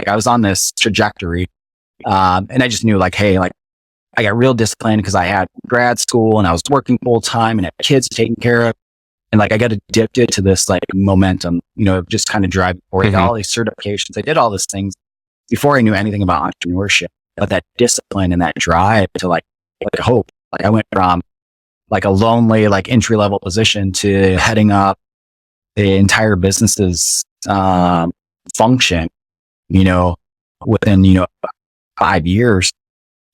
Like I was on this trajectory. And I just knew like, hey, like I got real disciplined because I had grad school and I was working full time and had kids taken care of. And like, I got addicted to this like momentum, just kind of driving forward. I got all these certifications. I did all these things before I knew anything about entrepreneurship, but that discipline and that drive to like hope, like I went from like a lonely, like entry level position to heading up the entire business's, function, within, 5 years.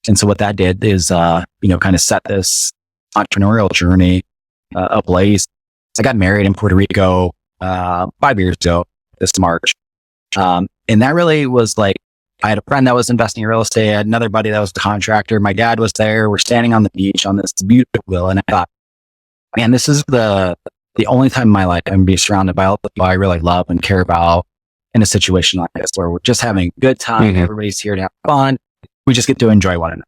And so what that did is, kind of set this entrepreneurial journey, ablaze. I got married in Puerto Rico, 5 years ago this March. And that really was like, I had a friend that was investing in real estate. I had another buddy that was a contractor. My dad was there. We're standing on the beach on this beautiful wheel. And I thought, man, this is the only time in my life I'm going to be surrounded by all the people I really love and care about in a situation like this, where we're just having a good time. Everybody's here to have fun. We just get to enjoy one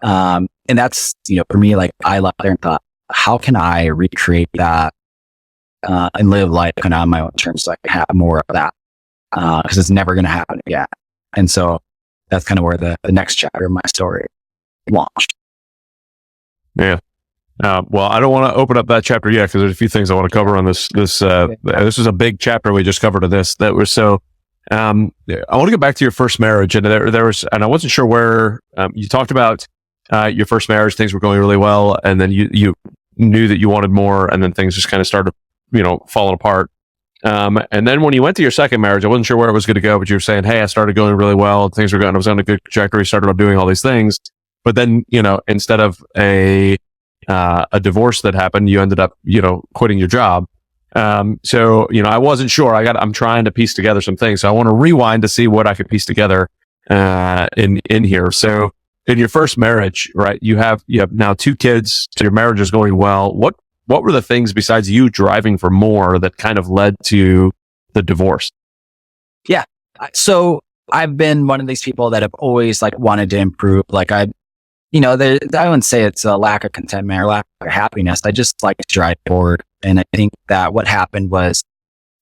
another. And that's, for me, like I left there and thought, how can I recreate that, and live life kind of on my own terms so I can have more of that? Cause it's never going to happen again. And so that's kind of where the next chapter of my story launched. Yeah. Well, I don't want to open up that chapter yet because there's a few things I want to cover on this. This is a big chapter we just covered of this. That was so. I want to get back to your first marriage, and there was, and I wasn't sure where you talked about your first marriage. Things were going really well, and then you knew that you wanted more, and then things just kind of started, falling apart. And then when you went to your second marriage, I wasn't sure where it was going to go, but you were saying, "Hey, I started going really well. Things were going. I was on a good trajectory. Started doing all these things, but then instead of a divorce that happened, you ended up quitting your job." So I wasn't sure. I'm trying to piece together some things. So I want to rewind to see what I could piece together in here. So in your first marriage, right? You have now 2 kids. So your marriage is going well. What were the things besides you driving for more that kind of led to the divorce? Yeah. So I've been one of these people that have always like wanted to improve. Like I wouldn't say it's a lack of contentment or lack of happiness. I just like to drive forward. And I think that what happened was,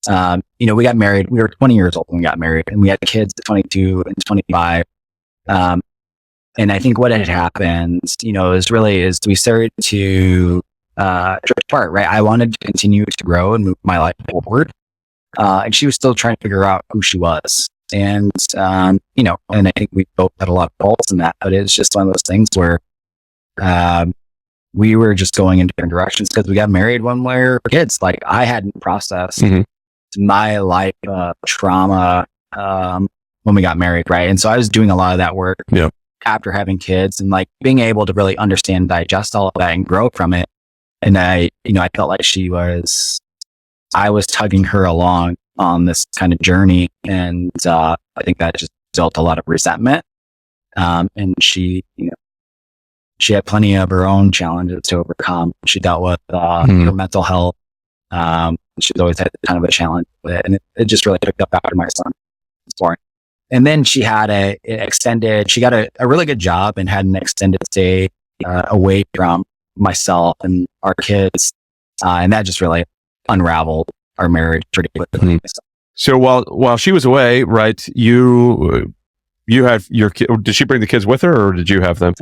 we got married. We were 20 years old when we got married, and we had kids at 22 and 25. And I think what had happened, is we started to drift apart, right? I wanted to continue to grow and move my life forward. And she was still trying to figure out who she was. And, and I think we both had a lot of faults in that, but it's just one of those things where, we were just going in different directions because we got married when we were kids. Like I hadn't processed my life, trauma, when we got married. Right. And so I was doing a lot of that work after having kids and like being able to really understand, and digest all of that and grow from it. And I felt like I was tugging her along on this kind of journey. And, I think that just built a lot of resentment. And she had plenty of her own challenges to overcome. She dealt with, her mental health. She's always had kind of a challenge with it. And it just really picked up after my son was born. And then she had she got a really good job and had an extended stay, away from myself and our kids. And that just really unraveled our marriage pretty quickly. So while she was away, right, you had your kid. Did she bring the kids with her, or did you have them?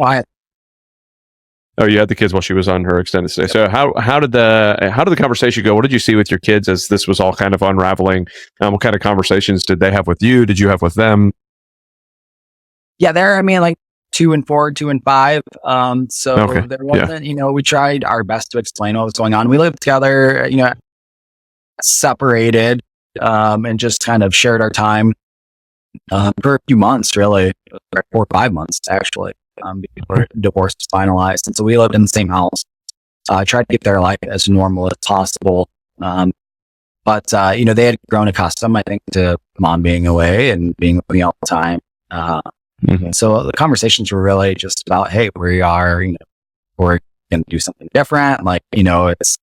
Oh, you had the kids while she was on her extended stay. So how did the conversation go? What did you see with your kids as this was all kind of unraveling? What kind of conversations did they have with you? Did you have with them? Yeah, like 2 and 4, 2 and 5. So okay. There wasn't, we tried our best to explain what was going on. We lived together, separated, and just kind of shared our time, for a few months, really, 4 or 5 months, actually. Before divorce was finalized. And so we lived in the same house. I tried to keep their life as normal as possible. But they had grown accustomed, I think, to mom being away and being with me all the time. So the conversations were really just about, hey, we are, we're going to do something different. Like, it's,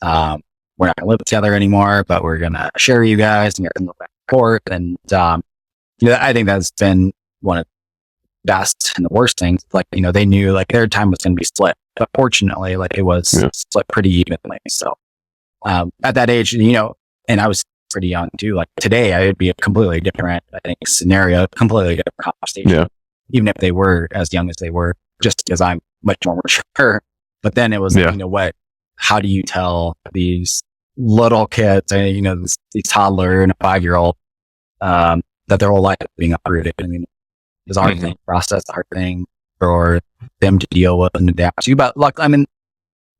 we're not going to live together anymore, but we're going to share you guys and you're going to go back and forth. And, I think that's been one of best and the worst things. Like, they knew like their time was going to be split, but fortunately, like it was split pretty evenly. So, at that age, and I was pretty young too. Like today, it would be a completely different, I think, scenario, completely different conversation. Yeah. Even if they were as young as they were, just because I'm much more mature. But then it was, how do you tell these little kids, these toddler and a 5-year-old, that their whole life is being uprooted? I mean, it's a hard thing to process, a hard thing for them to deal with and adapt to. But look, I mean,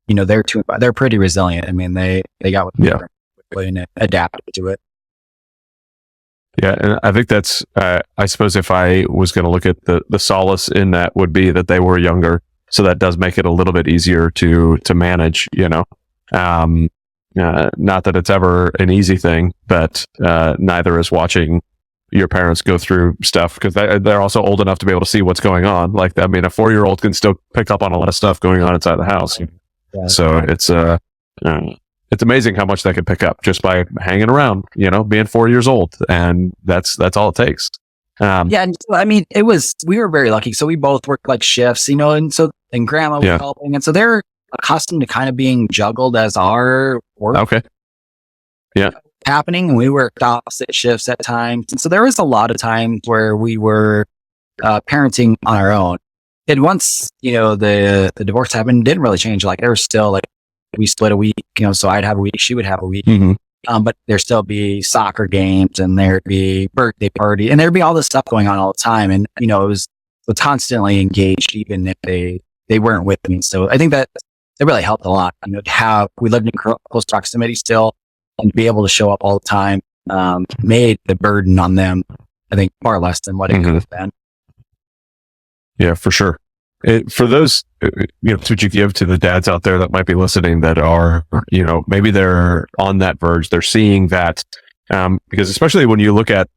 they're pretty resilient. I mean, they got what they quickly and adapted to it. Yeah. And I think that's, I suppose if I was going to look at the solace in that would be that they were younger. So that does make it a little bit easier to manage, not that it's ever an easy thing, but, neither is watching your parents go through stuff, because they're also old enough to be able to see what's going on. Like, I mean, a 4-year-old can still pick up on a lot of stuff going on inside the house. Yeah, so it's amazing how much they can pick up just by hanging around, being 4 years old, and that's all it takes. And I mean, we were very lucky. So we both worked like shifts, and grandma was helping, and so they're accustomed to kind of being juggled as our work. Okay. Yeah. Happening, and we worked opposite shifts at times, and so there was a lot of times where we were parenting on our own. And once the divorce happened, it didn't really change. Like, there was still, like, we split a week, so I'd have a week, she would have a week, but there'd still be soccer games, and there'd be birthday party, and there'd be all this stuff going on all the time, and it was constantly engaged, even if they weren't with me. So I think that it really helped a lot. We lived in close proximity still, and be able to show up all the time made the burden on them, I think, far less than what it could have been. Yeah, for sure. For those, what would you give to the dads out there that might be listening that are, maybe they're on that verge, they're seeing that, because especially when you look at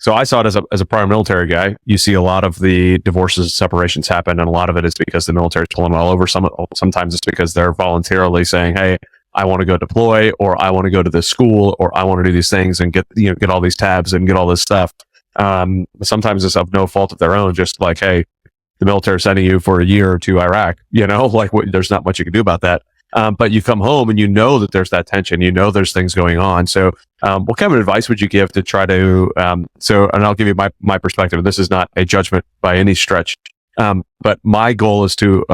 so I saw it as a prior military guy, you see a lot of the divorces, separations happen, and a lot of it is because the military is pulling all over. Sometimes it's because they're voluntarily saying, hey, I want to go deploy, or I want to go to this school, or I want to do these things and get all these tabs and get all this stuff. Sometimes it's of no fault of their own, just like, hey, the military sending you for a year to Iraq, there's not much you can do about that. But you come home and that there's that tension, there's things going on. So, what kind of advice would you give to try to, and I'll give you my perspective. This is not a judgment by any stretch. But my goal is to,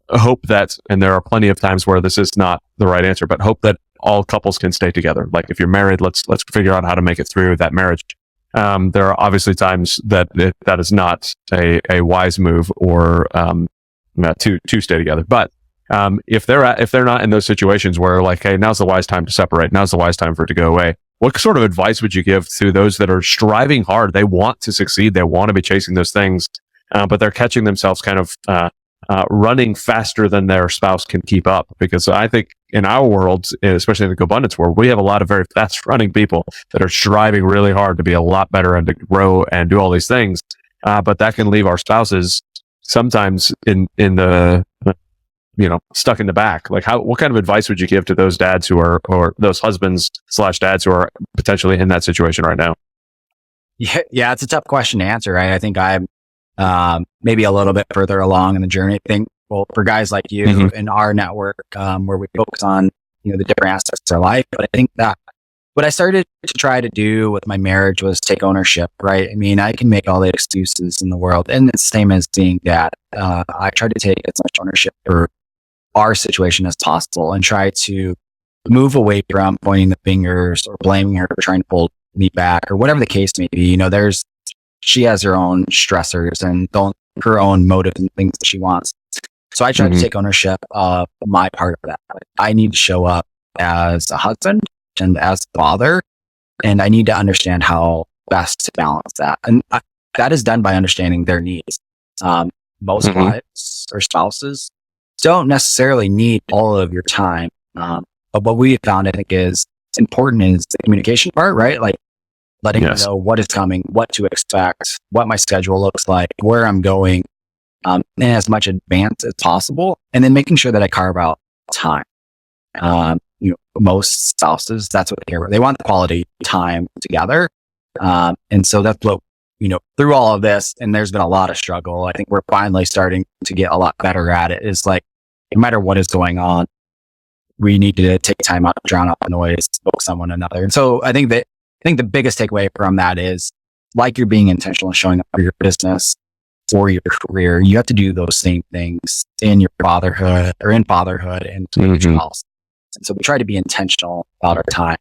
hope that, and there are plenty of times where this is not the right answer, but hope that all couples can stay together. Like, if you're married, let's figure out how to make it through that marriage. There are obviously times that is not a wise move, or to stay together. But if they're not in those situations where, like, hey, now's the wise time to separate, now's the wise time for it to go away, what sort of advice would you give to those that are striving hard? They want to succeed, they want to be chasing those things, but they're catching themselves kind of running faster than their spouse can keep up. Because I think in our world, especially in the abundance world, we have a lot of very fast running people that are striving really hard to be a lot better and to grow and do all these things. But that can leave our spouses sometimes in the, stuck in the back. Like, what kind of advice would you give to those dads or those husbands/dads who are potentially in that situation right now? Yeah, it's a tough question to answer, right? I think I'm maybe a little bit further along in the journey. I think, well, for guys like you in our network, where we focus on, the different aspects of our life. But I think that what I started to try to do with my marriage was take ownership, right? I mean, I can make all the excuses in the world, and it's the same as being dad. I try to take as much ownership for our situation as possible, and try to move away from pointing the fingers or blaming her for trying to pull me back, or whatever the case may be. She has her own stressors and her own motives and things that she wants. So I try to take ownership of my part of that. I need to show up as a husband and as a father, and I need to understand how best to balance that. And that is done by understanding their needs. Most wives or spouses don't necessarily need all of your time. But what we found, I think, is important is the communication part, right? Like, letting them know what is coming, what to expect, what my schedule looks like, where I'm going, in as much advance as possible, and then making sure that I carve out time. Most spouses, that's what they care about. They want the quality time together. And so that's what, through all of this, and there's been a lot of struggle, I think we're finally starting to get a lot better at it, is like, no matter what is going on, we need to take time out to drown out the noise, focus on one another. And so I think the biggest takeaway from that is, like, you're being intentional and showing up for your business, for your career, you have to do those same things in your fatherhood and your house. And so we try to be intentional about our time.